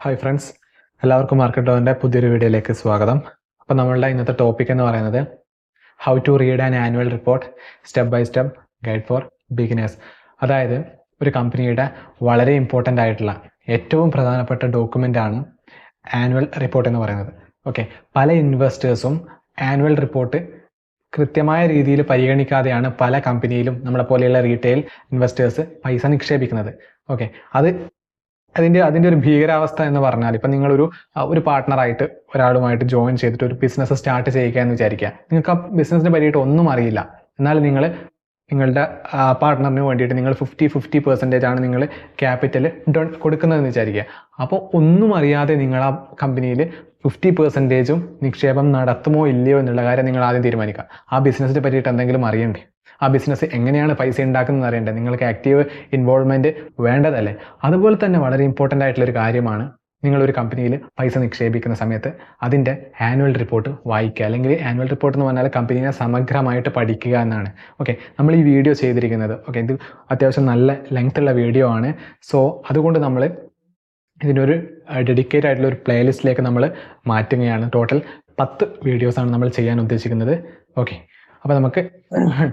Hi friends, എല്ലാവർക്കും market ഡോറിൻ്റെ പുതിയൊരു വീഡിയോയിലേക്ക് സ്വാഗതം. അപ്പോൾ നമ്മളുടെ ഇന്നത്തെ ടോപ്പിക് എന്ന് പറയുന്നത് how to read an annual report step by step guide for beginners. അതായത് ഒരു കമ്പനിയുടെ വളരെ ഇമ്പോർട്ടൻ്റ് ആയിട്ടുള്ള ഏറ്റവും പ്രധാനപ്പെട്ട ഡോക്യുമെൻ്റ് ആണ് ആനുവൽ റിപ്പോർട്ട് എന്ന് പറയുന്നത്. ഓക്കെ, പല ഇൻവെസ്റ്റേഴ്സും ആനുവൽ റിപ്പോർട്ട് കൃത്യമായ രീതിയിൽ പരിഗണിക്കാതെയാണ് പല കമ്പനിയിലും നമ്മളെ പോലെയുള്ള റീറ്റെയിൽ ഇൻവെസ്റ്റേഴ്സ് പൈസ നിക്ഷേപിക്കുന്നത്. ഓക്കെ, അതിൻ്റെ ഒരു ഭീകരാവസ്ഥ എന്ന് പറഞ്ഞാൽ, ഇപ്പം നിങ്ങളൊരു പാർട്ട്ണറായിട്ട് ഒരാളുമായിട്ട് ജോയിൻ ചെയ്തിട്ട് ഒരു ബിസിനസ് സ്റ്റാർട്ട് ചെയ്യുക എന്ന് വിചാരിക്കുക. നിങ്ങൾക്ക് ആ ബിസിനസ്സിനെ പറ്റിയിട്ട് ഒന്നും അറിയില്ല. എന്നാൽ നിങ്ങളുടെ പാർട്ട്ണറിന് വേണ്ടിയിട്ട് നിങ്ങൾ 50% ആണ് നിങ്ങൾ ക്യാപിറ്റൽ കൊടുക്കുന്നതെന്ന് വിചാരിക്കുക. അപ്പോൾ ഒന്നും അറിയാതെ നിങ്ങൾ ആ കമ്പനിയിൽ 50% നിക്ഷേപം നടത്തുമോ ഇല്ലയോ എന്നുള്ള കാര്യം നിങ്ങൾ ആദ്യം തീരുമാനിക്കുക. ആ ബിസിനസ്സിനെ പറ്റിയിട്ട് എന്തെങ്കിലും അറിയണ്ടേ? ആ ബിസിനസ് എങ്ങനെയാണ് പൈസ ഉണ്ടാക്കുന്നത് അറിയണ്ടേ? നിങ്ങൾക്ക് ആക്റ്റീവ് ഇൻവോൾവ്മെൻറ്റ് വേണ്ടതല്ലേ? അതുപോലെ തന്നെ വളരെ ഇമ്പോർട്ടൻ്റ് ആയിട്ടുള്ളൊരു കാര്യമാണ്, നിങ്ങളൊരു കമ്പനിയിൽ പൈസ നിക്ഷേപിക്കുന്ന സമയത്ത് അതിൻ്റെ ആനുവൽ റിപ്പോർട്ട് വായിക്കുക. അല്ലെങ്കിൽ ആനുവൽ റിപ്പോർട്ട് എന്ന് പറഞ്ഞാൽ കമ്പനീനെ സമഗ്രമായിട്ട് പഠിക്കുക എന്നാണ്. ഓക്കെ, നമ്മൾ ഈ വീഡിയോ ചെയ്തിരിക്കുന്നത്, ഓക്കെ, ഇത് അത്യാവശ്യം നല്ല ലെങ്ത് ഉള്ള വീഡിയോ ആണ്. സോ അതുകൊണ്ട് നമ്മൾ ഇതിനൊരു ഡെഡിക്കേറ്റ് ആയിട്ടുള്ള ഒരു പ്ലേലിസ്റ്റിലേക്ക് നമ്മൾ മാറ്റുകയാണ്. ടോട്ടൽ 10 വീഡിയോസാണ് നമ്മൾ ചെയ്യാൻ ഉദ്ദേശിക്കുന്നത്. ഓക്കെ, അപ്പോൾ നമുക്ക്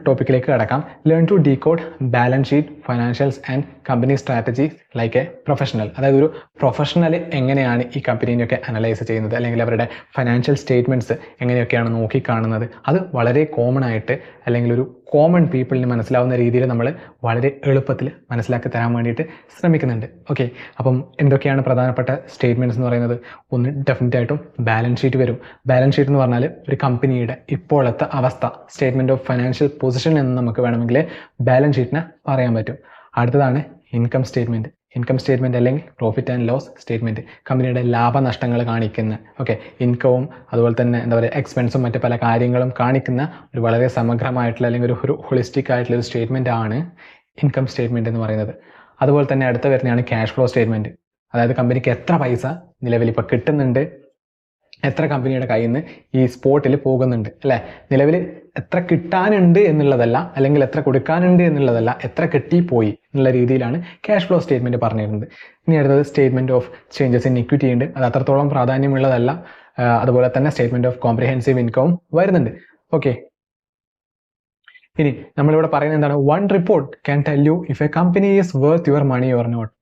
ടോപ്പിക്കിലേക്ക് കടക്കാം. Learn to decode balance sheet, financials and company strategy like a professional. അതായത് ഒരു പ്രൊഫഷണൽ എങ്ങനെയാണ് ഈ കമ്പനീനെയൊക്കെ അനലൈസ് ചെയ്യുന്നത്, അല്ലെങ്കിൽ അവരുടെ ഫൈനാൻഷ്യൽ സ്റ്റേറ്റ്മെൻറ്റ്സ് എങ്ങനെയൊക്കെയാണ് നോക്കിക്കാണുന്നത്, അത് വളരെ കോമൺ ആയിട്ട് അല്ലെങ്കിൽ ഒരു കോമൺ പീപ്പിളിന് മനസ്സിലാവുന്ന രീതിയിൽ നമ്മൾ വളരെ എളുപ്പത്തിൽ മനസ്സിലാക്കി തരാൻ വേണ്ടിയിട്ട് ശ്രമിക്കുന്നുണ്ട്. ഓക്കെ, അപ്പം എന്തൊക്കെയാണ് പ്രധാനപ്പെട്ട സ്റ്റേറ്റ്മെൻറ്റ്സ് എന്ന് പറയുന്നത്? ഒന്ന്, ഡെഫിനറ്റ് ആയിട്ടും ബാലൻസ് ഷീറ്റ് വരും. ബാലൻസ് ഷീറ്റ് എന്ന് പറഞ്ഞാൽ ഒരു കമ്പനിയുടെ ഇപ്പോഴത്തെ അവസ്ഥ, സ്റ്റേറ്റ്മെൻറ്റ് ഓഫ് ഫൈനാൻഷ്യൽ പൊസിഷൻ എന്ന് നമുക്ക് വേണമെങ്കിൽ ബാലൻസ് ഷീറ്റിനെ പറയാൻ പറ്റും. അടുത്തതാണ് ഇൻകം സ്റ്റേറ്റ്മെൻറ്റ്. ഇൻകം സ്റ്റേറ്റ്മെൻറ്റ് അല്ലെങ്കിൽ പ്രോഫിറ്റ് ആൻഡ് ലോസ് സ്റ്റേറ്റ്മെൻറ്റ്, കമ്പനിയുടെ ലാഭനഷ്ടങ്ങൾ കാണിക്കുന്ന, ഓക്കെ, ഇൻകവും അതുപോലെ തന്നെ എന്താ പറയുക എക്സ്പെൻസും മറ്റ് പല കാര്യങ്ങളും കാണിക്കുന്ന ഒരു വളരെ സമഗ്രമായിട്ടുള്ള അല്ലെങ്കിൽ ഒരു ഹോളിസ്റ്റിക് ആയിട്ടുള്ള ഒരു സ്റ്റേറ്റ്മെൻറ്റ് ആണ് ഇൻകം സ്റ്റേറ്റ്മെൻറ്റ് എന്ന് പറയുന്നത്. അതുപോലെ തന്നെ അടുത്ത വരുന്നതാണ് ക്യാഷ് ഫ്ലോ സ്റ്റേറ്റ്മെൻറ്റ്. അതായത് കമ്പനിക്ക് എത്ര പൈസ നിലവിൽ ഇപ്പോൾ കിട്ടുന്നുണ്ട്, എത്ര കമ്പനിയുടെ കയ്യിൽ നിന്ന് ഈ സ്പോട്ടിൽ പോകുന്നുണ്ട്, അല്ലേ? നിലവിൽ എത്ര കിട്ടാനുണ്ട് എന്നുള്ളതല്ല, അല്ലെങ്കിൽ എത്ര കൊടുക്കാനുണ്ട് എന്നുള്ളതല്ല, എത്ര കിട്ടിപ്പോയി എന്നുള്ള രീതിയിലാണ് ക്യാഷ് ഫ്ലോ സ്റ്റേറ്റ്മെൻറ്റ് പറഞ്ഞിരുന്നത്. ഇനി അടുത്തത് statement of changes in equity ഉണ്ട്. അത് അത്രത്തോളം പ്രാധാന്യമുള്ളതല്ല. അതുപോലെ തന്നെ സ്റ്റേറ്റ്മെൻറ്റ് ഓഫ് കോംപ്രിഹെൻസീവ് ഇൻകവും വരുന്നുണ്ട്. ഓക്കെ, ഇനി നമ്മളിവിടെ പറയുന്നത് എന്താണ്? One report can tell you if a company is worth your money or not.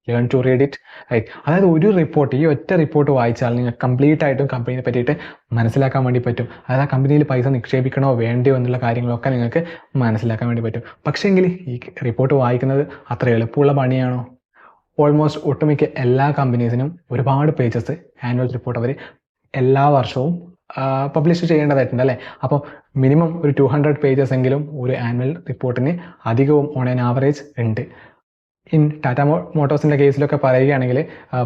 Learn to read it right. അതായത് ഒരു റിപ്പോർട്ട്, ഈ ഒറ്റ റിപ്പോർട്ട് വായിച്ചാൽ നിങ്ങൾക്ക് കംപ്ലീറ്റ് ആയിട്ടും കമ്പനിയെ പറ്റിയിട്ട് മനസ്സിലാക്കാൻ വേണ്ടി പറ്റും. അതായത് ആ കമ്പനിയിൽ പൈസ നിക്ഷേപിക്കണോ വേണ്ടയോ എന്നുള്ള കാര്യങ്ങളൊക്കെ നിങ്ങൾക്ക് മനസ്സിലാക്കാൻ വേണ്ടി പറ്റും. പക്ഷേങ്കിൽ ഈ റിപ്പോർട്ട് വായിക്കുന്നത് അത്ര എളുപ്പമുള്ള പണിയാണോ? ഓൾമോസ്റ്റ് ഒട്ടുമിക്ക എല്ലാ കമ്പനീസിനും ഒരുപാട് പേജസ് ആനുവൽ റിപ്പോർട്ട് അവർ എല്ലാ വർഷവും പബ്ലിഷ് ചെയ്യേണ്ടതായിട്ടുണ്ട്, അല്ലേ? അപ്പോൾ മിനിമം ഒരു 200 പേജസ് എങ്കിലും ഒരു ആനുവൽ റിപ്പോർട്ടിന് അധികവും ഓൺ ആൻ ആവറേജ് ഉണ്ട്. ഇൻ ടാറ്റ മോട്ടോഴ്സിൻ്റെ കേസിലൊക്കെ പറയുകയാണെങ്കിൽ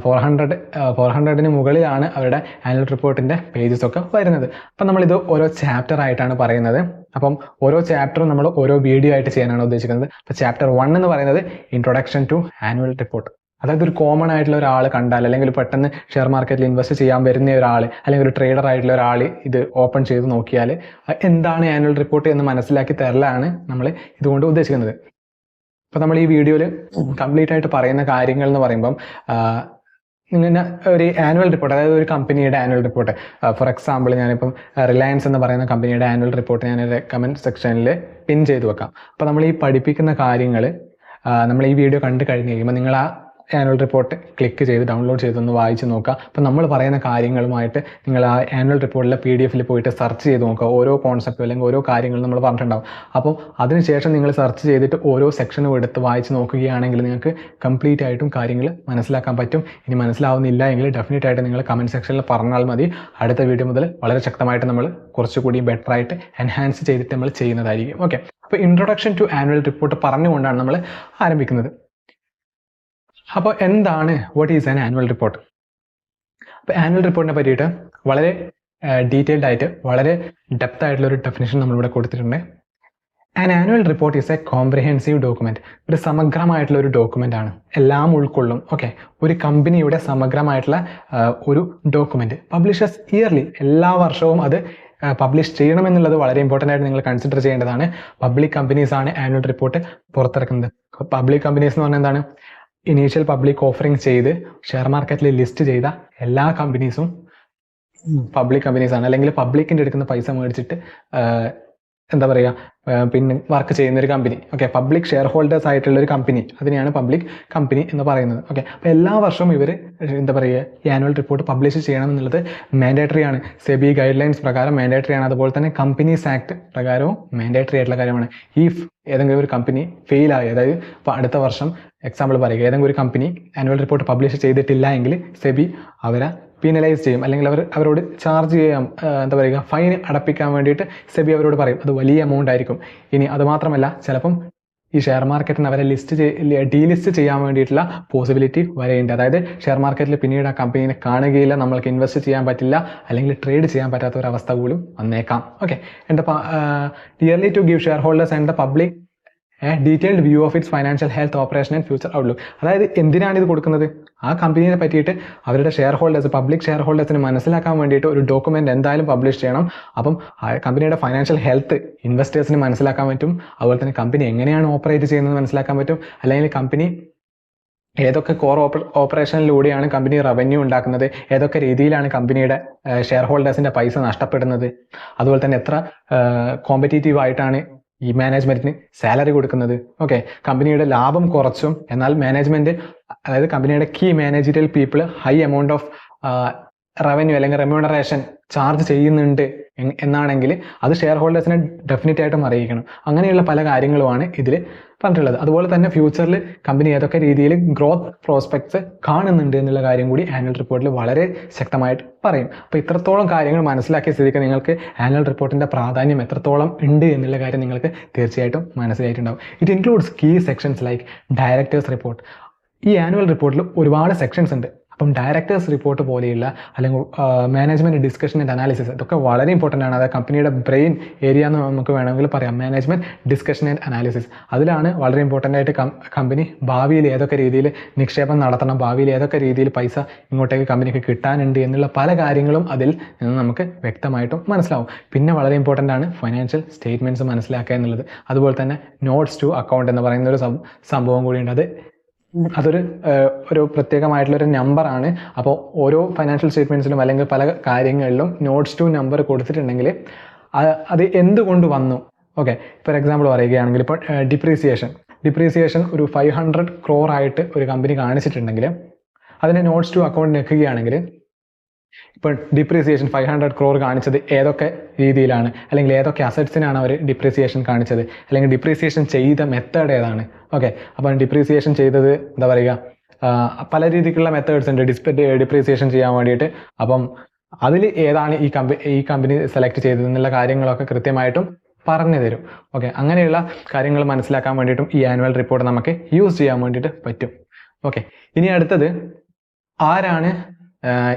400 മുകളിലാണ് അവരുടെ ആനുവൽ റിപ്പോർട്ടിൻ്റെ പേജസ് ഒക്കെ വരുന്നത്. അപ്പം നമ്മളിത് ഓരോ ചാപ്റ്റർ ആയിട്ടാണ് പറയുന്നത്. അപ്പം ഓരോ ചാപ്റ്ററും നമ്മൾ ഓരോ വീഡിയോ ആയിട്ട് ചെയ്യാനാണ് ഉദ്ദേശിക്കുന്നത്. അപ്പോൾ ചാപ്റ്റർ 1 എന്ന് പറയുന്നത് ഇൻട്രൊഡക്ഷൻ ടു ആനുവൽ റിപ്പോർട്ട്. അതായത് ഒരു കോമൺ ആയിട്ടുള്ള ഒരാൾ കണ്ടാൽ, അല്ലെങ്കിൽ പെട്ടെന്ന് ഷെയർ മാർക്കറ്റിൽ ഇൻവെസ്റ്റ് ചെയ്യാൻ വരുന്ന ഒരാൾ, അല്ലെങ്കിൽ ഒരു ട്രേഡർ ആയിട്ടുള്ള ഒരാൾ ഇത് ഓപ്പൺ ചെയ്ത് നോക്കിയാൽ എന്താണ് ആനുവൽ റിപ്പോർട്ട് എന്ന് മനസ്സിലാക്കി തരലാണ് നമ്മൾ ഇതുകൊണ്ട് ഉദ്ദേശിക്കുന്നത്. അപ്പോൾ നമ്മൾ ഈ വീഡിയോയിൽ കംപ്ലീറ്റ് ആയിട്ട് പറയുന്ന കാര്യങ്ങൾ എന്ന് പറയുമ്പം, ഇങ്ങനെ ഒരു ആനുവൽ റിപ്പോർട്ട്, അതായത് ഒരു കമ്പനിയുടെ ആനുവൽ റിപ്പോർട്ട്, ഫോർ എക്സാമ്പിൾ ഞാനിപ്പം റിലയൻസ് എന്ന് പറയുന്ന കമ്പനിയുടെ ആനുവൽ റിപ്പോർട്ട് ഞാൻ കമൻറ്റ് സെക്ഷനിൽ പിൻ ചെയ്ത് വെക്കാം. അപ്പോൾ നമ്മൾ ഈ പഠിപ്പിക്കുന്ന കാര്യങ്ങൾ നമ്മൾ ഈ വീഡിയോ കണ്ടു കഴിഞ്ഞ് കഴിയുമ്പോൾ നിങ്ങൾ ആ ആനുവൽ റിപ്പോർട്ട് ക്ലിക്ക് ചെയ്ത് ഡൗൺലോഡ് ചെയ്തൊന്ന് വായിച്ച് നോക്കുക. അപ്പോൾ നമ്മൾ പറയുന്ന കാര്യങ്ങളുമായിട്ട് നിങ്ങൾ ആ ആനുവൽ റിപ്പോർട്ടിലെ PDF പോയിട്ട് സെർച്ച് ചെയ്ത് നോക്കുക. ഓരോ കോൺസെപ്റ്റും അല്ലെങ്കിൽ ഓരോ കാര്യങ്ങളും നമ്മൾ പറഞ്ഞിട്ടുണ്ടാവും. അപ്പോൾ അതിനുശേഷം നിങ്ങൾ സെർച്ച് ചെയ്തിട്ട് ഓരോ സെക്ഷനും എടുത്ത് വായിച്ച് നോക്കുകയാണെങ്കിൽ നിങ്ങൾക്ക് കംപ്ലീറ്റ് ആയിട്ടും കാര്യങ്ങൾ മനസ്സിലാക്കാൻ പറ്റും. ഇനി മനസ്സിലാവുന്നില്ല എങ്കിൽ ഡെഫിനറ്റ് ആയിട്ട് നിങ്ങൾ കമൻറ്റ് സെക്ഷനിൽ പറഞ്ഞാൽ മതി. അടുത്ത വീഡിയോ മുതൽ വളരെ ശക്തമായിട്ട് നമ്മൾ കുറച്ചുകൂടി ബെറ്റർ ആയിട്ട് എൻഹാൻസ് ചെയ്തിട്ട് നമ്മൾ ചെയ്യുന്നതായിരിക്കും. ഓക്കെ, അപ്പോൾ ഇൻട്രൊഡക്ഷൻ ടു ആനുവൽ റിപ്പോർട്ട് പറഞ്ഞുകൊണ്ടാണ് നമ്മൾ ആരംഭിക്കുന്നത്. അപ്പോൾ എന്താണ്, what is an annual report? അപ്പോൾ ആനുവൽ റിപ്പോർട്ടിനെ പറ്റിയിട്ട് വളരെ ഡീറ്റെയിൽഡ് ആയിട്ട് വളരെ ഡെപ്ത് ആയിട്ടുള്ളൊരു ഡെഫിനേഷൻ നമ്മളിവിടെ കൊടുത്തിട്ടുണ്ട്. An annual report is A comprehensive document. ഒരു സമഗ്രമായിട്ടുള്ള ഒരു ഡോക്യുമെൻ്റ് ആണ്, എല്ലാം ഉൾക്കൊള്ളും. ഓക്കെ, ഒരു കമ്പനിയുടെ സമഗ്രമായിട്ടുള്ള ഒരു ഡോക്യുമെൻറ്റ് പബ്ലിഷസ് ഇയർലി, എല്ലാ വർഷവും അത് പബ്ലിഷ് ചെയ്യണമെന്നുള്ളത് വളരെ ഇമ്പോർട്ടൻ്റ് ആയിട്ട് നിങ്ങൾ കൺസിഡർ ചെയ്യേണ്ടതാണ്. പബ്ലിക് കമ്പനീസാണ് ആനുവൽ റിപ്പോർട്ട് പുറത്തിറക്കുന്നത്. പബ്ലിക് കമ്പനീസ് എന്ന് പറഞ്ഞാൽ എന്താണ്? ഇനീഷ്യൽ പബ്ലിക് ഓഫറിംഗ് ചെയ്ത് ഷെയർ മാർക്കറ്റിൽ ലിസ്റ്റ് ചെയ്ത എല്ലാ കമ്പനീസും പബ്ലിക് കമ്പനീസാണ്. അല്ലെങ്കിൽ പബ്ലിക്കിൻ്റെ എടുക്കുന്ന പൈസ മേടിച്ചിട്ട് എന്താ പറയുക, പിന്നെ വർക്ക് ചെയ്യുന്ന ഒരു company. Okay, public share holders ആയിട്ടുള്ള ഒരു കമ്പനി, അതിനെയാണ് പബ്ലിക് കമ്പനി എന്ന് പറയുന്നത്. ഓക്കെ, അപ്പോൾ എല്ലാ വർഷവും ഇവർ എന്താ പറയുക, ഈ ആനുവൽ റിപ്പോർട്ട് പബ്ലിഷ് ചെയ്യണം എന്നുള്ളത് മാൻഡേറ്ററി ആണ്. സെബി ഗൈഡ് ലൈൻസ് പ്രകാരം മാൻഡേറ്ററി ആണ്. അതുപോലെ തന്നെ കമ്പനീസ് ആക്ട് പ്രകാരവും മാൻഡേറ്ററി ആയിട്ടുള്ള കാര്യമാണ്. ഈ ഏതെങ്കിലും ഒരു കമ്പനി ഫെയിലായി, അതായത് ഇപ്പോൾ അടുത്ത വർഷം എക്സാമ്പിൾ പറയുക, ഏതെങ്കിലും ഒരു കമ്പനി ആനുവൽ റിപ്പോർട്ട് പബ്ലിഷ് ചെയ്തിട്ടില്ല എങ്കിൽ സെബി അവരെ പീനലൈസ് ചെയ്യും, അല്ലെങ്കിൽ അവരോട് ചാർജ് ചെയ്യാം, എന്താ പറയുക, ഫൈൻ അടപ്പിക്കാൻ വേണ്ടിയിട്ട് സെബി അവരോട് പറയും. അത് വലിയ എമൗണ്ട് ആയിരിക്കും. ഇനി അതുമാത്രമല്ല, ചിലപ്പം ഈ ഷെയർ മാർക്കറ്റിന് അവരെ ഡീലിസ്റ്റ് ചെയ്യാൻ വേണ്ടിയിട്ടുള്ള പോസിബിലിറ്റി വരെയുണ്ട്. അതായത് ഷെയർ മാർക്കറ്റിൽ പിന്നീട് ആ കമ്പനീനെ കാണുകയില്ല, നമ്മൾക്ക് ഇൻവെസ്റ്റ് ചെയ്യാൻ പറ്റില്ല, അല്ലെങ്കിൽ ട്രേഡ് ചെയ്യാൻ പറ്റാത്ത ഒരു അവസ്ഥ പോലും വന്നേക്കാം. Okay, yearly to give shareholders and the public detailed view of its financial health, operation and future outlook. അതായത് എന്തിനാണ് ഇത് കൊടുക്കുന്നത്? ആ കമ്പനീനെ പറ്റിയിട്ട് അവരുടെ ഷെയർ ഹോൾഡേഴ്സ്, പബ്ലിക് ഷെയർ ഹോൾഡേഴ്സിന് മനസ്സിലാക്കാൻ വേണ്ടിയിട്ട് ഒരു ഡോക്യുമെന്റ് എന്തായാലും പബ്ലിഷ് ചെയ്യണം. അപ്പം കമ്പനിയുടെ ഫൈനാൻഷ്യൽ ഹെൽത്ത് ഇൻവെസ്റ്റേഴ്സിന് മനസ്സിലാക്കാൻ പറ്റും. അതുപോലെ തന്നെ കമ്പനി എങ്ങനെയാണ് ഓപ്പറേറ്റ് ചെയ്യുന്നത് മനസ്സിലാക്കാൻ പറ്റും. അല്ലെങ്കിൽ കമ്പനി ഏതൊക്കെ കോർ ഓപ്പറേഷനിലൂടെയാണ് കമ്പനി റവന്യൂ ഉണ്ടാക്കുന്നത്, ഏതൊക്കെ രീതിയിലാണ് കമ്പനിയുടെ ഷെയർ ഹോൾഡേഴ്സിന്റെ പൈസ നഷ്ടപ്പെടുന്നത്, അതുപോലെ തന്നെ എത്ര കോമ്പറ്റീറ്റീവ് ആയിട്ടാണ് ഈ മാനേജ്മെന്റിന് സാലറി കൊടുക്കുന്നത്. ഓക്കെ, കമ്പനിയുടെ ലാഭം കുറച്ചും എന്നാൽ മാനേജ്മെന്റ്, അതായത് കമ്പനിയുടെ key managerial people high amount of revenue അല്ലെങ്കിൽ റെമ്യൂണറേഷൻ ചാർജ് ചെയ്യുന്നുണ്ട് എന്നാണെങ്കിൽ അത് ഷെയർ ഹോൾഡേഴ്സിനെ ഡെഫിനറ്റ് ആയിട്ടും അറിയിക്കണം. അങ്ങനെയുള്ള പല കാര്യങ്ങളുമാണ് ഇതിൽ പറഞ്ഞിട്ടുള്ളത്. അതുപോലെ തന്നെ ഫ്യൂച്ചറിൽ കമ്പനി ഏതൊക്കെ രീതിയിൽ ഗ്രോത്ത് പ്രോസ്പെക്ട്സ് കാണുന്നുണ്ട് എന്നുള്ള കാര്യം കൂടി ആനുവൽ റിപ്പോർട്ടിൽ വളരെ ശക്തമായിട്ട് പറയും. അപ്പോൾ ഇത്രത്തോളം കാര്യങ്ങൾ മനസ്സിലാക്കിയ സ്ഥിതിക്ക് നിങ്ങൾക്ക് ആനുവൽ റിപ്പോർട്ടിൻ്റെ പ്രാധാന്യം എത്രത്തോളം ഉണ്ട് എന്നുള്ള കാര്യം നിങ്ങൾക്ക് തീർച്ചയായിട്ടും മനസ്സിലായിട്ടുണ്ടാവും. It includes key sections like directors report. ഈ ആനുവൽ റിപ്പോർട്ടിൽ ഒരുപാട് സെക്ഷൻസ് ഉണ്ട്. അപ്പം ഡയറക്ടേഴ്സ് റിപ്പോർട്ട് പോലെയുള്ള അല്ലെങ്കിൽ മാനേജ്മെൻറ്റ് ഡിസ്കഷൻ ആൻഡ് അനാലിസിസ്, ഇതൊക്കെ വളരെ ഇമ്പോർട്ടൻ്റ് ആണ്. അതായത് കമ്പനിയുടെ ബ്രെയിൻ ഏരിയ എന്ന് നമുക്ക് വേണമെങ്കിൽ പറയാം. മാനേജ്മെൻറ്റ് ഡിസ്കഷൻ ആൻഡ് അനാലിസിസ്, അതിലാണ് വളരെ ഇമ്പോർട്ടൻ്റ് ആയിട്ട് കമ്പനി ഭാവിയിൽ ഏതൊക്കെ രീതിയിൽ നിക്ഷേപം നടത്തണം, ഭാവിയിൽ ഏതൊക്കെ രീതിയിൽ പൈസ ഇങ്ങോട്ടേക്ക് കമ്പനിക്ക് കിട്ടാനുണ്ട് എന്നുള്ള പല കാര്യങ്ങളും അതിൽ നിന്ന് നമുക്ക് വ്യക്തമായിട്ടും മനസ്സിലാവും. പിന്നെ വളരെ ഇമ്പോർട്ടൻ്റ് ആണ് ഫൈനാൻഷ്യൽ സ്റ്റേറ്റ്മെൻറ്റ്സ് മനസ്സിലാക്കുക എന്നുള്ളത്. അതുപോലെ തന്നെ നോട്ട്സ് ടു അക്കൗണ്ട് എന്ന് പറയുന്ന ഒരു സംഭവം കൂടിയുണ്ട്. അതൊരു പ്രത്യേകമായിട്ടുള്ളൊരു നമ്പറാണ്. അപ്പോൾ ഓരോ ഫൈനാൻഷ്യൽ സ്റ്റേറ്റ്മെൻറ്റ്സിലും അല്ലെങ്കിൽ പല കാര്യങ്ങളിലും നോട്ട്സ് ടു നമ്പർ കൊടുത്തിട്ടുണ്ടെങ്കിൽ അത് എന്തുകൊണ്ട് വന്നു. ഓക്കെ, ഫോർ എക്സാമ്പിൾ പറയുകയാണെങ്കിൽ ഇപ്പോൾ ഡിപ്രീസിയേഷൻ ഒരു 500 crore ആയിട്ട് ഒരു കമ്പനി കാണിച്ചിട്ടുണ്ടെങ്കിൽ അതിനെ നോട്ട്സ് ടു അക്കൗണ്ട് വെക്കുകയാണെങ്കിൽ ഇപ്പോൾ ഡിപ്രീസിയേഷൻ 500 crore കാണിച്ചത് ഏതൊക്കെ രീതിയിലാണ്, അല്ലെങ്കിൽ ഏതൊക്കെ അസറ്റ്സിനാണ് അവർ ഡിപ്രീസിയേഷൻ കാണിച്ചത്, അല്ലെങ്കിൽ ഡിപ്രീസിയേഷൻ ചെയ്ത മെത്തേഡ് ഏതാണ്. ഓക്കെ, അപ്പം ഡിപ്രീസിയേഷൻ ചെയ്തത് എന്താ പറയുക, പല രീതിക്കുള്ള മെത്തേഡ്സ് ഉണ്ട് ഡിപ്രീസിയേഷൻ ചെയ്യാൻ വേണ്ടിയിട്ട്. അപ്പം അതിൽ ഏതാണ് ഈ കമ്പനി സെലക്ട് ചെയ്തത് എന്നുള്ള കാര്യങ്ങളൊക്കെ കൃത്യമായിട്ടും പറഞ്ഞു തരും. ഓക്കെ, അങ്ങനെയുള്ള കാര്യങ്ങൾ മനസ്സിലാക്കാൻ വേണ്ടിയിട്ടും ഈ ആനുവൽ റിപ്പോർട്ട് നമുക്ക് യൂസ് ചെയ്യാൻ വേണ്ടിയിട്ട് പറ്റും. ഓക്കെ, ഇനി അടുത്തത് ആരാണ്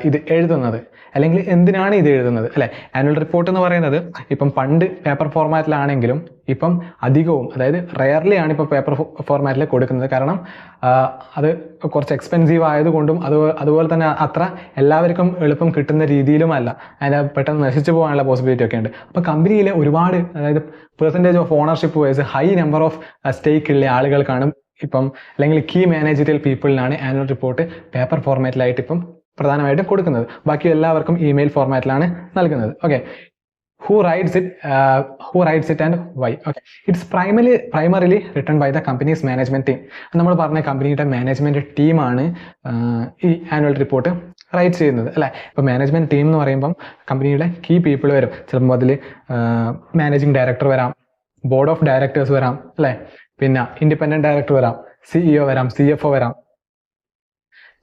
ഇത് എഴുതുന്നത്, അല്ലെങ്കിൽ എന്തിനാണ് ഇത് എഴുതുന്നത് അല്ലെ. ആനുവൽ റിപ്പോർട്ട് എന്ന് പറയുന്നത് ഇപ്പം പണ്ട് പേപ്പർ ഫോർമാറ്റിലാണെങ്കിലും ഇപ്പം അധികവും, അതായത് റെയർലി ആണ് ഇപ്പോൾ പേപ്പർ ഫോർമാറ്റിൽ കൊടുക്കുന്നത്. കാരണം അത് കുറച്ച് എക്സ്പെൻസീവ് ആയതുകൊണ്ടും അതുപോലെ തന്നെ അത്ര എല്ലാവർക്കും എളുപ്പം കിട്ടുന്ന രീതിയിലുമല്ല, അതിന് പെട്ടെന്ന് നശിച്ചു പോകാനുള്ള പോസിബിലിറ്റി ഒക്കെ ഉണ്ട്. അപ്പോൾ കമ്പനിയിലെ ഒരുപാട്, അതായത് percentage of ownership wise high number of stake ഉള്ള ആളുകൾക്കാണ് ഇപ്പം, അല്ലെങ്കിൽ കീ മാനേജറിയൽ പീപ്പിളിനാണ് ആനുവൽ റിപ്പോർട്ട് പേപ്പർ ഫോർമാറ്റിലായിട്ട് ഇപ്പം പ്രധാനമായിട്ടും കൊടുക്കുന്നത്. ബാക്കി എല്ലാവർക്കും ഇമെയിൽ ഫോർമാറ്റിലാണ് നൽകുന്നത്. Okay, who writes it and why. Okay, it's primarily written by the company's management team. നമ്മൾ പറഞ്ഞ കമ്പനിയുടെ മാനേജ്മെന്റ് ടീമാണ് ഈ ആനുവൽ റിപ്പോർട്ട് റൈറ്റ് ചെയ്യുന്നത് അല്ലേ. ഇപ്പോൾ മാനേജ്മെന്റ് ടീം എന്ന് പറയുമ്പം കമ്പനിയുടെ കീ പീപ്പിൾ വരും. ചിലപ്പോൾ അതിൽ മാനേജിങ് ഡയറക്ടർ വരാം, ബോർഡ് ഓഫ് ഡയറക്ടേഴ്സ് വരാം അല്ലേ, പിന്നെ ഇൻഡിപെൻഡന്റ് ഡയറക്ടർ വരാം, CEO വരാം, CFO വരാം,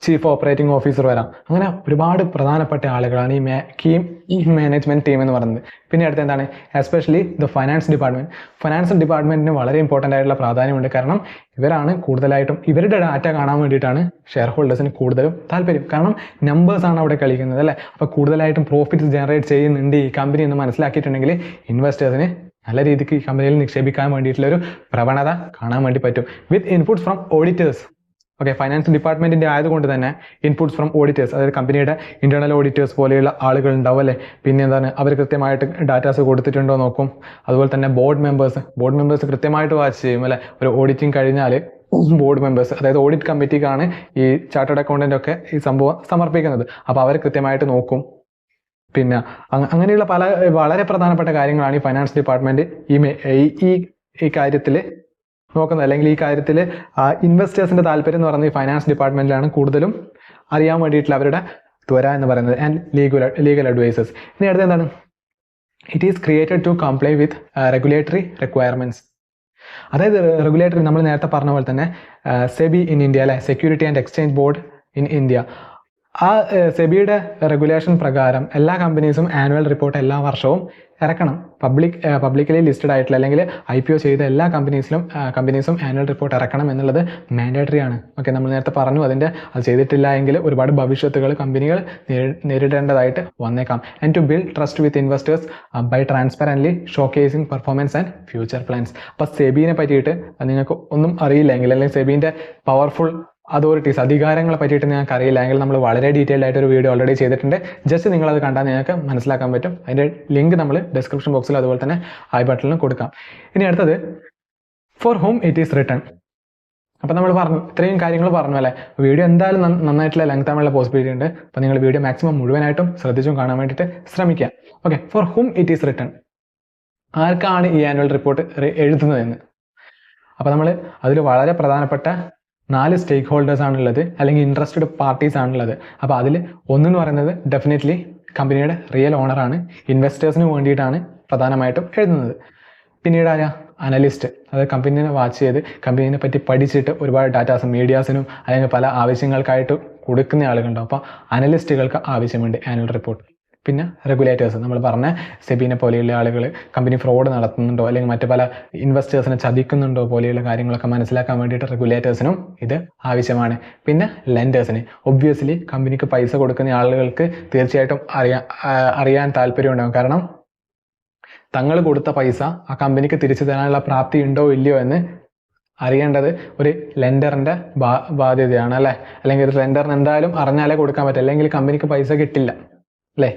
ചീഫ് ഓപ്പറേറ്റിംഗ് ഓഫീസർ വരാം. അങ്ങനെ ഒരുപാട് പ്രധാനപ്പെട്ട ആളുകളാണ് ഈ മാനേജ്മെന്റ് ടീം എന്ന് പറയുന്നത്. പിന്നെ അടുത്ത് എന്താണ്, എസ്പെഷ്യലി ദ ഫൈനാൻസ് ഡിപ്പാർട്ട്മെന്റിന് വളരെ ഇമ്പോർട്ടൻ്റ് ആയിട്ടുള്ള പ്രാധാന്യമുണ്ട്. കാരണം ഇവരാണ് കൂടുതലായിട്ടും, ഇവരുടെ ഡാറ്റ കാണാൻ വേണ്ടിയിട്ടാണ് ഷെയർ ഹോൾഡേഴ്സിന് കൂടുതലും താല്പര്യം. കാരണം നമ്പേഴ്സാണ് അവിടെ കളിക്കുന്നത് അല്ലേ. അപ്പോൾ കൂടുതലായിട്ടും പ്രോഫിറ്റ്സ് ജനറേറ്റ് ചെയ്യുന്നുണ്ട് ഈ കമ്പനി എന്ന് മനസ്സിലാക്കിയിട്ടുണ്ടെങ്കിൽ ഇൻവെസ്റ്റേഴ്സിന് നല്ല രീതിക്ക് ഈ കമ്പനിയിൽ നിക്ഷേപിക്കാൻ വേണ്ടിയിട്ടുള്ളൊരു പ്രവണത കാണാൻ വേണ്ടി പറ്റും. With inputs from auditors. Okay, finance ഡിപ്പാർട്ട്മെന്റിന്റെ ആയതുകൊണ്ട് തന്നെ ഇൻപുട്സ് ഫ്രം ഓഡിറ്റേഴ്സ്, അതായത് കമ്പനിയുടെ ഇന്റേണൽ ഓഡിറ്റേഴ്സ് പോലെയുള്ള ആളുകൾ ഉണ്ടാവും അല്ലേ. പിന്നെ എന്താണ്, അവർ കൃത്യമായിട്ട് ഡാറ്റാസ് കൊടുത്തിട്ടുണ്ടോ നോക്കും. അതുപോലെ തന്നെ ബോർഡ് മെമ്പേഴ്സ് കൃത്യമായിട്ട് വാച്ച് ചെയ്യും അല്ലേ. ഒരു ഓഡിറ്റിംഗ് കഴിഞ്ഞാൽ ബോർഡ് മെമ്പേഴ്സ്, അതായത് ഓഡിറ്റ് കമ്മിറ്റിക്കാണ് ഈ ചാർട്ടേഡ് അക്കൗണ്ടന്റ് ഒക്കെ ഈ സംഭവം സമർപ്പിക്കുന്നത്. അപ്പോൾ അവർ കൃത്യമായിട്ട് നോക്കും. പിന്നെ അങ്ങനെയുള്ള പല വളരെ പ്രധാനപ്പെട്ട കാര്യങ്ങളാണ് ഈ ഫൈനാൻസ് ഡിപ്പാർട്ട്മെന്റ് ഈ കാര്യത്തിൽ നോക്കുന്നത്. അല്ലെങ്കിൽ ഈ കാര്യത്തിൽ ഇൻവെസ്റ്റേഴ്സിന്റെ താല്പര്യം എന്ന് പറയുന്നത് ഈ ഫൈനാൻസ് ഡിപ്പാർട്ട്മെന്റിലാണ് കൂടുതലും അറിയാൻ വേണ്ടിയിട്ടുള്ള അവരുടെ ത്വര എന്ന് പറയുന്നത്. And legal advisors. ഇനി അടുത്ത എന്താണ്? It is created to comply with regulatory requirements. അതായത് റെഗുലേറ്ററി, നമ്മൾ നേരത്തെ പറഞ്ഞ പോലെ തന്നെ സെബി ഇൻ ഇന്ത്യ അല്ലെ, security and exchange board in India, ആ സെബിയുടെ റെഗുലേഷൻ പ്രകാരം എല്ലാ കമ്പനീസും ആനുവൽ റിപ്പോർട്ട് എല്ലാ വർഷവും ഇറക്കണം. പബ്ലിക്കലി ലിസ്റ്റഡ് ആയിട്ടുള്ള അല്ലെങ്കിൽ IPO ചെയ്ത എല്ലാ കമ്പനീസും ആനുവൽ റിപ്പോർട്ട് ഇറക്കണം എന്നുള്ളത് മാൻഡേറ്ററി ആണ്. ഓക്കെ, നമ്മൾ നേരത്തെ പറഞ്ഞു അത് ചെയ്തിട്ടില്ല എങ്കിൽ ഒരുപാട് ഭവിഷ്യത്തുകൾ കമ്പനികൾ നേരിടേണ്ടതായിട്ട് വന്നേക്കാം. And to build trust with investors by transparently showcasing performance and future plans. അപ്പോൾ സെബിനെ പറ്റിയിട്ട് നിങ്ങൾക്ക് ഒന്നും അറിയില്ലെങ്കിൽ, അല്ലെങ്കിൽ സെബിൻ്റെ പവർഫുൾ അതോറിറ്റീസ്, അധികാരങ്ങളെ പറ്റിയിട്ട് നിങ്ങൾക്ക് അറിയില്ല എങ്കിൽ നമ്മൾ വളരെ ഡീറ്റെയിൽഡ് ആയിട്ട് ഒരു വീഡിയോ ഓൾറെഡി ചെയ്തിട്ടുണ്ട്. ജസ്റ്റ് നിങ്ങളത് കണ്ടാൽ നിങ്ങൾക്ക് മനസ്സിലാക്കാൻ പറ്റും. അതിൻ്റെ ലിങ്ക് നമ്മൾ ഡിസ്ക്രിപ്ഷൻ ബോക്സിൽ അതുപോലെ തന്നെ ഐ ബട്ടണിലും കൊടുക്കാം. ഇനി അടുത്തത് ഫോർ ഹൂം ഇറ്റ് ഈസ് റിട്ടൺ. അപ്പോൾ നമ്മൾ പറഞ്ഞു, ഇത്രയും കാര്യങ്ങൾ പറഞ്ഞു അല്ലേ. വീഡിയോ എന്തായാലും നന്നായിട്ടുള്ള ലെങ്ത് ആവാനുള്ള പോസിബിലിറ്റി ഉണ്ട്. അപ്പോൾ നിങ്ങൾ വീഡിയോ മാക്സിമം മുഴുവനായിട്ടും ശ്രദ്ധിച്ചും കാണാൻ വേണ്ടിയിട്ട് ശ്രമിക്കുക. Okay, four ഹൂം it is written, ആർക്കാണ് ഈ ആനുവൽ റിപ്പോർട്ട് എഴുതുന്നതെന്ന്. അപ്പോൾ നമ്മൾ അതിൽ വളരെ പ്രധാനപ്പെട്ട 4 സ്റ്റേക്ക് ഹോൾഡേഴ്സ് ആണുള്ളത്, അല്ലെങ്കിൽ ഇൻട്രസ്റ്റഡ് പാർട്ടീസ് ആണുള്ളത്. അപ്പോൾ അതിൽ ഒന്നെന്ന് പറയുന്നത് ഡെഫിനറ്റ്ലി കമ്പനിയുടെ റിയൽ ഓണറാണ്, ഇൻവെസ്റ്റേഴ്സിന് വേണ്ടിയിട്ടാണ് പ്രധാനമായിട്ടും എഴുതുന്നത്. പിന്നീട് അനലിസ്റ്റ്, അതായത് കമ്പനീനെ വാച്ച് ചെയ്ത് കമ്പനീനെ പറ്റി പഠിച്ചിട്ട് ഒരുപാട് ഡാറ്റാസും മീഡിയാസിനും അല്ലെങ്കിൽ പല ആവശ്യങ്ങൾക്കായിട്ട് കൊടുക്കുന്ന ആളുകളുണ്ടാവും. അപ്പോൾ അനലിസ്റ്റുകൾക്ക് ആവശ്യമുണ്ട് ആനുവൽ റിപ്പോർട്ട്. പിന്നെ റെഗുലേറ്റേഴ്സ്, നമ്മൾ പറഞ്ഞ സെബിനെ പോലെയുള്ള ആളുകൾ കമ്പനി ഫ്രോഡ് നടത്തുന്നുണ്ടോ അല്ലെങ്കിൽ മറ്റു പല ഇൻവെസ്റ്റേഴ്സിനെ ചതിക്കുന്നുണ്ടോ പോലെയുള്ള കാര്യങ്ങളൊക്കെ മനസ്സിലാക്കാൻ വേണ്ടിയിട്ട് റെഗുലേറ്റേഴ്സിനും ഇത് ആവശ്യമാണ്. പിന്നെ ലെൻഡേഴ്സിന്, ഒബ്വിയസ്ലി കമ്പനിക്ക് പൈസ കൊടുക്കുന്ന ആളുകൾക്ക് തീർച്ചയായിട്ടും അറിയാൻ താല്പര്യമുണ്ടാകും. കാരണം തങ്ങൾ കൊടുത്ത പൈസ ആ കമ്പനിക്ക് തിരിച്ചു തരാനുള്ള പ്രാപ്തി ഉണ്ടോ ഇല്ലയോ എന്ന് അറിയേണ്ടത് ഒരു ലെൻഡറിൻ്റെ ബാധ്യതയാണ് അല്ലേ. അല്ലെങ്കിൽ ഒരു ലെൻഡറിന് എന്തായാലും അറിഞ്ഞാലേ കൊടുക്കാൻ പറ്റും, അല്ലെങ്കിൽ കമ്പനിക്ക് പൈസ കിട്ടില്ല അല്ലേ.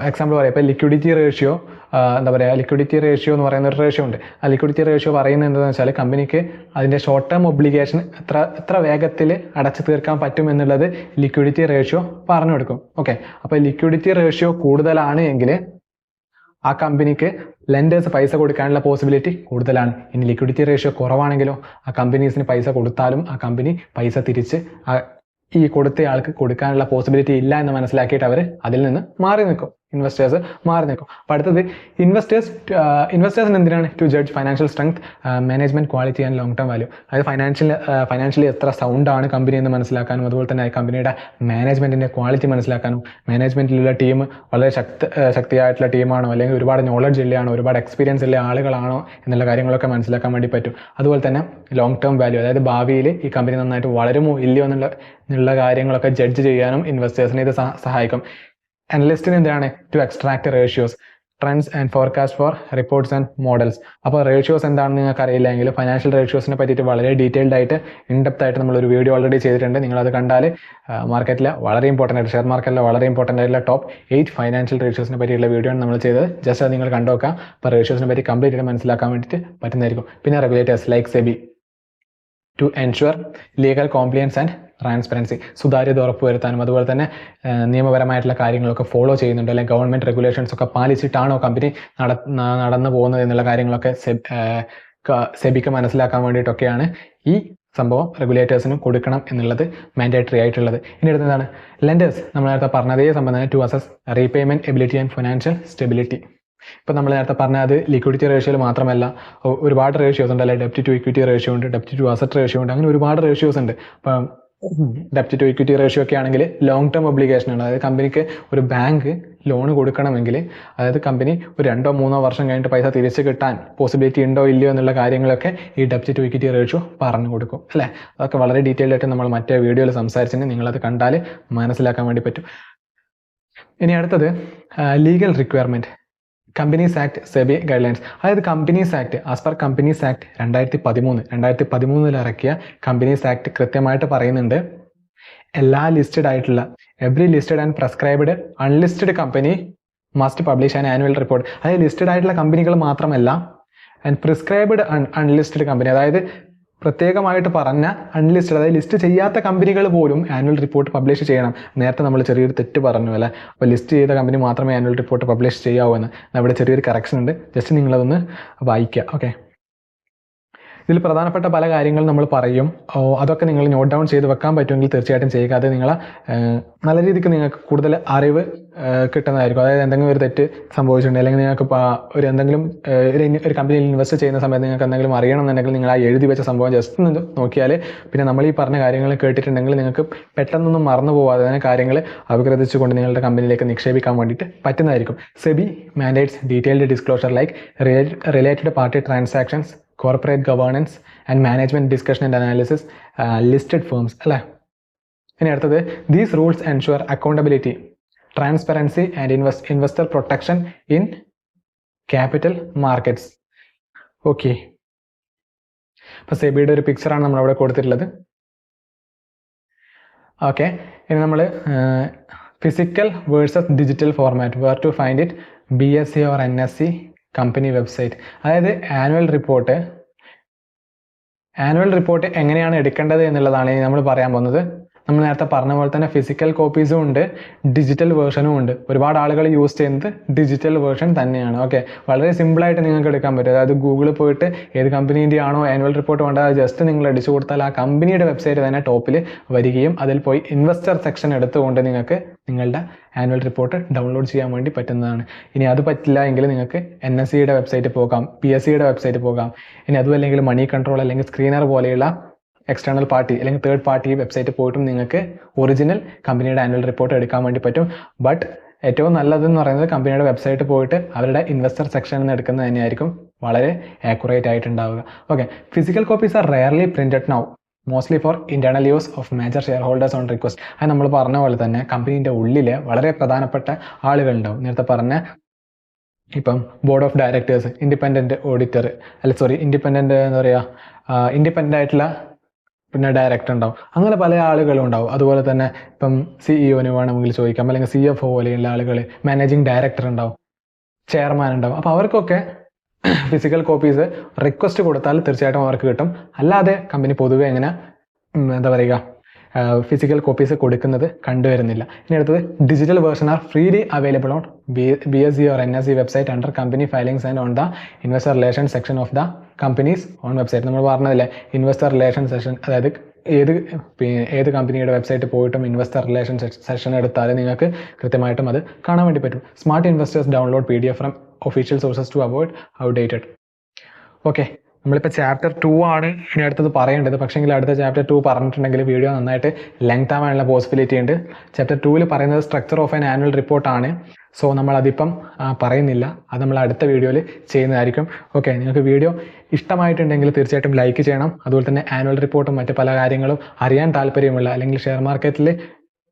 എക്സാമ്പിൾ പറയാം, ഇപ്പോൾ ലിക്വിഡിറ്റി റേഷ്യോ, ലിക്വിഡിറ്റി റേഷ്യോ എന്ന് പറയുന്ന ഒരു റേഷ്യോ ഉണ്ട്. ആ ലിക്വിഡിറ്റി റേഷ്യോ പറയുന്നത് എന്താണെന്ന് വെച്ചാൽ കമ്പനിക്ക് അതിൻ്റെ ഷോർട്ട് ടേം ഒബ്ലിഗേഷൻ എത്ര വേഗത്തിൽ അടച്ചു തീർക്കാൻ പറ്റും എന്നുള്ളത് ലിക്വിഡിറ്റി റേഷ്യോ പറഞ്ഞു കൊടുക്കും. ഓക്കെ, അപ്പോൾ ലിക്വിഡിറ്റി റേഷ്യോ കൂടുതലാണ് എങ്കിൽ ആ കമ്പനിക്ക് ലെൻഡേഴ്സ് പൈസ കൊടുക്കാനുള്ള പോസിബിലിറ്റി കൂടുതലാണ്. ഇനി ലിക്വിഡിറ്റി റേഷ്യോ കുറവാണെങ്കിലോ ആ കമ്പനീസിന് പൈസ കൊടുത്താലും ആ കമ്പനി പൈസ തിരിച്ച് ഈ കൊടുത്തയാൾക്ക് കൊടുക്കാനുള്ള പോസിബിലിറ്റി ഇല്ല എന്ന് മനസ്സിലാക്കിയിട്ട് അവർ അതിൽ നിന്ന് മാറി നിൽക്കും, ഇൻവെസ്റ്റേഴ്സ് മാറി നിൽക്കും. അപ്പോൾ അടുത്തത് ഇൻവെസ്റ്റേഴ്സിന് എന്തിനാണ്? To judge financial strength, management quality and long term value. അതായത് ഫൈനാൻഷ്യലി എത്ര സൗണ്ടാണ് കമ്പനി എന്ന് മനസ്സിലാക്കാനും, അതുപോലെ തന്നെ കമ്പനിയുടെ മാനേജ്മെന്റിന്റെ ക്വാളിറ്റി മനസ്സിലാക്കാനും, മാനേജ്മെന്റിലുള്ള ടീം വളരെ ശക്തിയായിട്ടുള്ള ടീമാണോ അല്ലെങ്കിൽ ഒരുപാട് നോളജ് ഉള്ളതാണോ, ഒരുപാട് എക്സ്പീരിയൻസ് ഉള്ള ആളുകളാണോ എന്നുള്ള കാര്യങ്ങളൊക്കെ മനസ്സിലാക്കാൻ വേണ്ടി പറ്റും. അതുപോലെ തന്നെ ലോങ് ടേം വാല്യൂ, അതായത് ഭാവിയിൽ ഈ കമ്പനി നന്നായിട്ട് വളരുമോ ഇല്ലയോ എന്നുള്ള കാര്യങ്ങളൊക്കെ ജഡ്ജ് ചെയ്യാനും ഇൻവെസ്റ്റേഴ്സിനെ ഇത് സഹായിക്കും. അനലിസ്റ്റിന് എന്താണ്? To extract ratios, trends and forecast for reports and models. അപ്പോൾ റേഷ്യോസ് എന്താണെന്ന് നിങ്ങൾക്ക് അറിയില്ലെങ്കിൽ ഫൈനാൻഷ്യൽ റേഷ്യോസിനെ പറ്റിയിട്ട് വളരെ ഡീറ്റെയിൽഡ് ആയിട്ട് ഇൻഡെപ്ത് ആയിട്ട് നമ്മളൊരു വീഡിയോ ഓൾറെഡി ചെയ്തിട്ടുണ്ട്. നിങ്ങളത് കണ്ടാൽ മാർക്കറ്റിൽ വളരെ ഇമ്പോർട്ടൻ്റ് ആയിട്ട്, ഷെയർ മാർക്കറ്റിൽ വളരെ ഇമ്പോർട്ടൻ്റ് ആയിട്ടുള്ള ടോപ്പ് 8 ഫൈനാൻഷ്യൽ റേഷ്യോസിനെ പറ്റിയുള്ള വീഡിയോ ആണ് നമ്മൾ ചെയ്തത്. ജസ്റ്റ് അത് നിങ്ങൾ കണ്ടുനോക്കാം. അപ്പോൾ റേഷ്യോസിനെ പറ്റി കംപ്ലീറ്റ് ആയിട്ട് മനസ്സിലാക്കാൻ വേണ്ടിയിട്ട് പറ്റുന്നതായിരിക്കും. പിന്നെ regulators like SEBI to ensure legal compliance and transparency, സുതാര്യത ഉറപ്പുവരുത്താനും അതുപോലെ തന്നെ നിയമപരമായിട്ടുള്ള കാര്യങ്ങളൊക്കെ ഫോളോ ചെയ്യുന്നുണ്ടോ, അല്ലെങ്കിൽ ഗവൺമെൻറ് റെഗുലേഷൻസ് ഒക്കെ പാലിച്ചിട്ടാണോ കമ്പനി നടന്നു പോകുന്നത് എന്നുള്ള കാര്യങ്ങളൊക്കെ സെബിക്ക് മനസ്സിലാക്കാൻ വേണ്ടിയിട്ടൊക്കെയാണ് ഈ സംഭവം റെഗുലേറ്റേഴ്സിനും കൊടുക്കണം എന്നുള്ളത് മാൻഡേറ്ററി ആയിട്ടുള്ളത്. ഇനി അടുത്തതാണ് ലെൻഡേഴ്സ്. നമ്മൾ നേരത്തെ പറഞ്ഞതേ സംബന്ധം to assess repayment ability and financial stability. ഇപ്പം നമ്മൾ നേരത്തെ പറഞ്ഞാൽ അത് ലിക്വിഡിറ്റി റേഷ്യോയിൽ മാത്രമല്ല, ഒരുപാട് റേഷ്യോസ് ഉണ്ട് അല്ലെ. ഡെപ്റ്റ് ടു ഇക്വിറ്റി റേഷ്യോ ഉണ്ട്, ഡെപ്റ്റ് ടു അസറ്റ് റേഷ്യോ ഉണ്ട്, അങ്ങനെ ഒരുപാട് റേഷ്യോസ് ഉണ്ട്. അപ്പം ഡെപ്റ്റ് ടു ഇക്വിറ്റി റേഷ്യോ ഒക്കെ ആണെങ്കിൽ ലോങ് ടേം ഒബ്ലിഗേഷൻ ആണ്. അതായത് കമ്പനിക്ക് ഒരു ബാങ്ക് ലോൺ കൊടുക്കണമെങ്കിൽ, അതായത് കമ്പനി ഒരു 2-3 വർഷം കഴിഞ്ഞിട്ട് പൈസ തിരിച്ച് കിട്ടാൻ പോസിബിലിറ്റി ഉണ്ടോ ഇല്ലയോ എന്നുള്ള കാര്യങ്ങളൊക്കെ ഈ ഡെപ്റ്റ് ടു ഇക്വിറ്റി റേഷ്യോ പറഞ്ഞു കൊടുക്കും അല്ലേ. അതൊക്കെ വളരെ ഡീറ്റെയിൽഡ് ആയിട്ട് നമ്മൾ മറ്റേ വീഡിയോയിൽ സംസാരിച്ചിട്ട് നിങ്ങളത് കണ്ടാൽ മനസ്സിലാക്കാൻ വേണ്ടി പറ്റും. ഇനി അടുത്തത് legal requirement, companies act, SEBI guidelines. അതായത് companies act, as per companies act 2013 ഇറക്കിയ കമ്പനീസ് ആക്ട് കൃത്യമായിട്ട് പറയുന്നുണ്ട്, എല്ലാ ലിസ്റ്റഡ് ആയിട്ടുള്ള every listed and prescribed unlisted company must publish an annual report. അതായത് ലിസ്റ്റഡ് ആയിട്ടുള്ള കമ്പനികൾ മാത്രമല്ല, ആൻഡ് പ്രിസ്ക്രൈബ്ഡ് അൺലിസ്റ്റഡ് കമ്പനി, അതായത് പ്രത്യേകമായിട്ട് പറഞ്ഞ അൺലിസ്റ്റഡ്, അതായത് ലിസ്റ്റ് ചെയ്യാത്ത കമ്പനികൾ പോലും ആനുവൽ റിപ്പോർട്ട് പബ്ലിഷ് ചെയ്യണം. നേരത്തെ നമ്മൾ ചെറിയൊരു തെറ്റ് പറഞ്ഞു അല്ലേ, അപ്പോൾ ലിസ്റ്റ് ചെയ്ത കമ്പനി മാത്രമേ ആനുവൽ റിപ്പോർട്ട് പബ്ലിഷ് ചെയ്യാവൂ എന്ന്. അവിടെ ചെറിയൊരു കറക്ഷൻ ഉണ്ട്, ജസ്റ്റ് നിങ്ങളതൊന്ന് വായിക്കുക. ഓക്കെ, ഇതിൽ പ്രധാനപ്പെട്ട പല കാര്യങ്ങൾ നമ്മൾ പറയും. അതൊക്കെ നിങ്ങൾ നോട്ട് ഡൗൺ ചെയ്ത് വെക്കാൻ പറ്റുമെങ്കിൽ തീർച്ചയായിട്ടും ചെയ്യുക. അത് നിങ്ങളെ നല്ല രീതിക്ക് നിങ്ങൾക്ക് കൂടുതൽ അറിവ് കിട്ടുന്നതായിരിക്കും. അതായത് എന്തെങ്കിലും ഒരു തെറ്റ് സംഭവിച്ചിട്ടുണ്ട്, അല്ലെങ്കിൽ നിങ്ങൾക്ക് എന്തെങ്കിലും ഒരു കമ്പനിയിൽ ഇൻവെസ്റ്റ് ചെയ്യുന്ന സമയത്ത് നിങ്ങൾക്ക് എന്തെങ്കിലും അറിയണമെന്നുണ്ടെങ്കിൽ നിങ്ങൾ ആ എഴുതി വെച്ച സംഭവം ജസ്റ്റ് ഒന്ന് നോക്കിയാൽ, പിന്നെ നമ്മൾ ഈ പറഞ്ഞ കാര്യങ്ങൾ കേട്ടിട്ടുണ്ടെങ്കിൽ നിങ്ങൾക്ക് പെട്ടെന്നൊന്നും മറന്നു പോകാതെ തന്നെ കാര്യങ്ങൾ അപഗ്രഥിച്ചുകൊണ്ട് നിങ്ങളുടെ കമ്പനിയിലേക്ക് നിക്ഷേപിക്കാൻ വേണ്ടിയിട്ട് പറ്റുന്നതായിരിക്കും. SEBI mandates detailed disclosure like related party transactions, corporate governance and management discussion and analysis, listed firms അല്ലേ. ഇനി അടുത്തത്, these rules ensure accountability, transparency and investor protection in capital markets. Okay, അപ്പോൾ സെബിയുടെ ഒരു പിക്ചറാണ് നമ്മളവിടെ കൊടുത്തിട്ടുള്ളത്. ഓക്കെ, ഇനി നമ്മൾ physical versus digital format, where to find it, BSE or NSE company website. അതായത് ആനുവൽ റിപ്പോർട്ട് എങ്ങനെയാണ് എടുക്കേണ്ടത് എന്നുള്ളതാണ് നമ്മൾ പറയാൻ പോകുന്നത്. നമ്മൾ നേരത്തെ പറഞ്ഞ പോലെ തന്നെ ഫിസിക്കൽ കോപ്പീസും ഉണ്ട്, ഡിജിറ്റൽ വേർഷനും ഉണ്ട്. ഒരുപാട് ആളുകൾ യൂസ് ചെയ്യുന്നത് ഡിജിറ്റൽ വേർഷൻ തന്നെയാണ്. ഓക്കെ, വളരെ സിമ്പിളായിട്ട് നിങ്ങൾക്ക് എടുക്കാൻ പറ്റും. അതായത് ഗൂഗിളിൽ പോയിട്ട് ഏത് കമ്പനീൻ്റെ ആണോ ആനുവൽ റിപ്പോർട്ട് വേണ്ടത് അത് ജസ്റ്റ് നിങ്ങൾ അടിച്ചു കൊടുത്താൽ ആ കമ്പനിയുടെ വെബ്സൈറ്റ് തന്നെ ടോപ്പിൽ വരികയും അതിൽ പോയി ഇൻവെസ്റ്റർ സെക്ഷൻ എടുത്തുകൊണ്ട് നിങ്ങൾക്ക് നിങ്ങളുടെ ആനുവൽ റിപ്പോർട്ട് ഡൗൺലോഡ് ചെയ്യാൻ വേണ്ടി പറ്റുന്നതാണ്. ഇനി അത് പറ്റില്ല എങ്കിൽ നിങ്ങൾക്ക് NSEയുടെ വെബ്സൈറ്റിൽ പോകാം, PSEയുടെ വെബ്സൈറ്റിൽ പോകാം. ഇനി അതുമല്ലെങ്കിൽ മണി കൺട്രോൾ അല്ലെങ്കിൽ സ്ക്രീനർ പോലെയുള്ള എക്സ്റ്റേണൽ പാർട്ടി അല്ലെങ്കിൽ തേർഡ് പാർട്ടി വെബ്സൈറ്റിൽ പോയിട്ടും നിങ്ങൾക്ക് ഒറിജിനൽ കമ്പനിയുടെ ആനുവൽ റിപ്പോർട്ട് എടുക്കാൻ വേണ്ടി പറ്റും. ബട്ട് ഏറ്റവും നല്ലതെന്ന് പറയുന്നത് കമ്പനിയുടെ വെബ്സൈറ്റ് പോയിട്ട് അവരുടെ ഇൻവെസ്റ്റർ സെക്ഷനിൽ നിന്ന് എടുക്കുന്നത് തന്നെയായിരിക്കും വളരെ ആക്യുറേറ്റ് ആയിട്ടുണ്ടാവുക. Okay, physical copies are rarely printed now, mostly for internal use of major shareholders on request. അത് നമ്മൾ പറഞ്ഞ പോലെ തന്നെ കമ്പനീൻ്റെ ഉള്ളിൽ വളരെ പ്രധാനപ്പെട്ട ആളുകളുണ്ടാവും. നേരത്തെ പറഞ്ഞ ഇപ്പം board of directors, independent auditor, independent എന്താ പറയുക, ഇൻഡിപെൻഡൻ്റ് ആയിട്ടുള്ള പിന്നെ ഡയറക്ടർ ഉണ്ടാവും. അങ്ങനെ പല ആളുകളും ഉണ്ടാവും. അതുപോലെ തന്നെ ഇപ്പം CEO വേണമെങ്കിൽ ചോദിക്കാം, അല്ലെങ്കിൽ CFO പോലെയുള്ള ആളുകൾ, മാനേജിങ് ഡയറക്ടർ ഉണ്ടാവും, ചെയർമാൻ ഉണ്ടാവും. അപ്പോൾ അവർക്കൊക്കെ ഫിസിക്കൽ കോപ്പീസ് റിക്വസ്റ്റ് കൊടുത്താൽ തീർച്ചയായിട്ടും അവർക്ക് കിട്ടും. അല്ലാതെ കമ്പനി പൊതുവെ എങ്ങനെ എന്താ പറയുക ഫിസിക്കൽ കോപ്പീസ് കൊടുക്കുന്നത് കണ്ടുവരുന്നില്ല. ഇനി അടുത്തത്, digital version are freely available on BSE or NSE website under company filings and on the investor relation section of the company's own website. നമ്മൾ പറഞ്ഞതില്ലേ ഇൻവെസ്റ്റർ റിലേഷൻ സെക്ഷൻ, അതായത് ഏത് കമ്പനിയുടെ വെബ്സൈറ്റ് പോയിട്ടും ഇൻവെസ്റ്റർ റിലേഷൻ സെക്ഷൻ എടുത്താൽ നിങ്ങൾക്ക് കൃത്യമായിട്ടും അത് കാണാൻ വേണ്ടി പറ്റും. Smart investors download PDF from official sources to avoid outdated. Okay, നമ്മളിപ്പോൾ ചാപ്റ്റർ 2 ആണ് ഇനി അടുത്തത് പറയേണ്ടത്. പക്ഷേങ്കിൽ അടുത്ത ചാപ്റ്റർ 2 പറഞ്ഞിട്ടുണ്ടെങ്കിൽ വീഡിയോ നന്നായിട്ട് ലെങ്ത് ആവാനുള്ള പോസിബിലിറ്റി ഉണ്ട്. ചാപ്റ്റർ 2 പറയുന്നത് സ്ട്രക്ചർ ഓഫ് ആൻ ആനുവൽ റിപ്പോർട്ടാണ്. സോ നമ്മളതിപ്പം പറയുന്നില്ല, അത് നമ്മൾ അടുത്ത വീഡിയോയിൽ ചെയ്യുന്നതായിരിക്കും. ഓക്കെ, നിങ്ങൾക്ക് വീഡിയോ ഇഷ്ടമായിട്ടുണ്ടെങ്കിൽ തീർച്ചയായിട്ടും ലൈക്ക് ചെയ്യണം. അതുപോലെ തന്നെ ആനുവൽ റിപ്പോർട്ടും മറ്റ് പല കാര്യങ്ങളും അറിയാൻ താല്പര്യമുള്ള അല്ലെങ്കിൽ ഷെയർ മാർക്കറ്റിൽ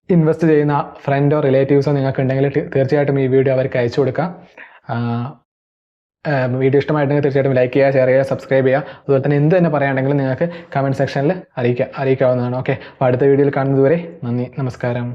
ഇൻവെസ്റ്റ് ചെയ്യുന്ന ഫ്രണ്ടോ റിലേറ്റീവ്സോ നിങ്ങൾക്ക് ഉണ്ടെങ്കിൽ തീർച്ചയായിട്ടും ഈ വീഡിയോ അവർക്ക് അയച്ചു കൊടുക്കുക. വീഡിയോ ഇഷ്ടമായിട്ടുണ്ടെങ്കിൽ തീർച്ചയായിട്ടും ലൈക്ക് ചെയ്യുക, ഷെയർ ചെയ്യുക, സബ്സ്ക്രൈബ് ചെയ്യുക. അതുപോലെ തന്നെ എന്ത് തന്നെ പറയുകയാണെങ്കിലും നിങ്ങൾക്ക് കമൻറ്റ് സെക്ഷനിൽ അറിയിക്കാവുന്നതാണ്. ഓക്കെ, അപ്പോൾ അടുത്ത വീഡിയോയിൽ കാണുന്നതുവരെ നന്ദി, നമസ്കാരം.